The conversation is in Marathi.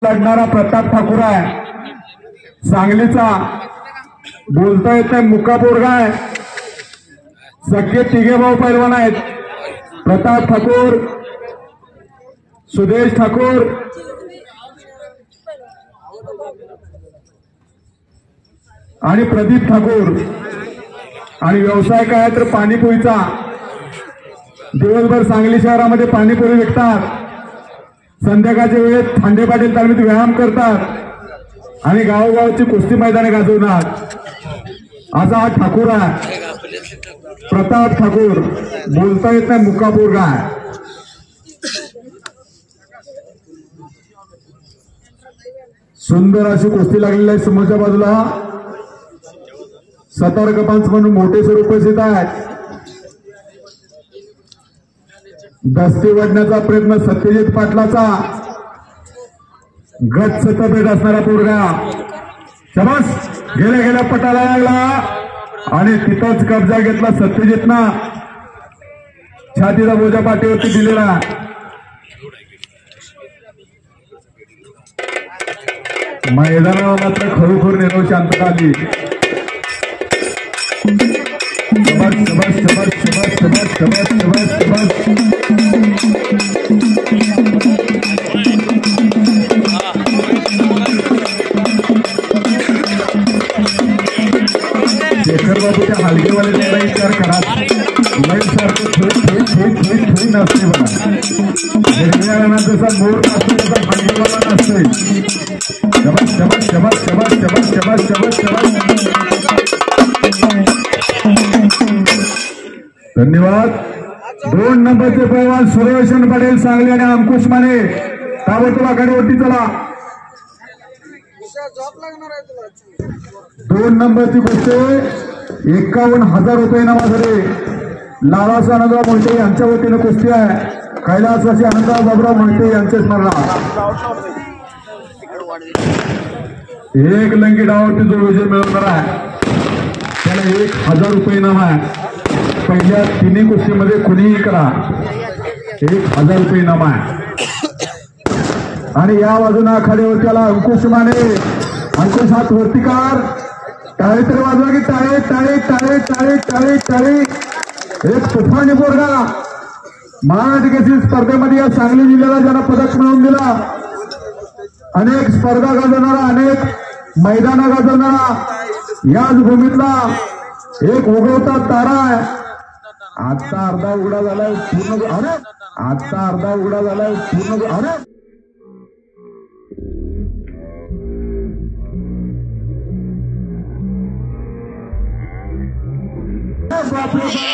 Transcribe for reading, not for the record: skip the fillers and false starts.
लढणारा प्रताप ठाकूर आहे, सांगलीचा. बोलता येत नाही, मुका पोरगा आहे. सगळे तिघे भाऊ पैलवान आहेत, प्रताप ठाकूर, सुदेश ठाकूर आणि प्रदीप ठाकूर. आणि व्यवसाय काय तर पाणीपुरीचा. दिवसभर सांगली शहरामध्ये पाणीपुरी विकतात, संध्याकाळच्या वेळेत थांडे पाटील तालमीत व्यायाम करतात आणि गावोगावची कुस्ती मैदाने गाजवणार. असा हा ठाकूर आहे, प्रताप ठाकूर. बोलता येत नाही, मुका पोरगा आहे. सुंदर अशी कुस्ती लागलेली आहे. समोरच्या बाजूला सतर्क पंच म्हणून मोठे सर उपस्थित आहेत. दस्ती वाढण्याचा प्रयत्न सत्यजित पाटलाचा. गट सतपेट असणारा पोरगा. शबास, गेल्या गेल्या पटाला लागला आणि तिथंच कब्जा घेतला सत्यजितनं. छातीचा बोजा पाठीवरती दिलेला. मैदानावर मात्र खरोखर निरव शांतता आली. शबास शबास शबास शबास शबास शबास शबास शबास. शेखर बाबूच्या हलगेवाले त्याला विचार करा, लाईट सारखं थोडी नसते बघा. निर्णयाला जसा मोर नसतो तसा हलगेवाला नसते. शबास शबास शबास शबास शबास शबास शबास शबास. धन्यवाद. 2 नंबरचे पैलवान सुरेशन पटेल सांगली आणि अंकुश माने ताबडतोब आघाडीवरती चला. 2 नंबरची कुस्ती 51,000 रुपये नावासाठी लालासा आनंदराव मोहिते यांच्या वतीनं कुस्ती आहे. कैलासवासी आनंदराव बाबुराव मोहिते यांचे स्मरणार्थ. एक लंगी डावावरती जो विजय मिळवणार आहे त्याला 1,000 रुपये इनाम आहे. पहिल्या 3 कुस्तीमध्ये कुणीही करा, 1,000 रुपये इनाम आहे. आणि या बाजूला आखाड्यावर त्याला अंकुश माने. अंकुश हात वरती कार. टाळे तरी वाजवा की टाळे टाळे टाळे टाळे टाळे टाळे. एक तुफानी पोरगा. महाराष्ट्र केसरी स्पर्धेमध्ये या सांगली जिल्ह्याला ज्यांना पदक मिळवून दिला, अनेक स्पर्धा गाजवणारा, अनेक मैदानं गाजवणारा, याच भूमीतला एक उगवता तारा आहे. आता अर्धा उघडा झालाय पूर्ण. अरे आता अर्धा उघडा झालाय पूर्ण. अरे बापरे.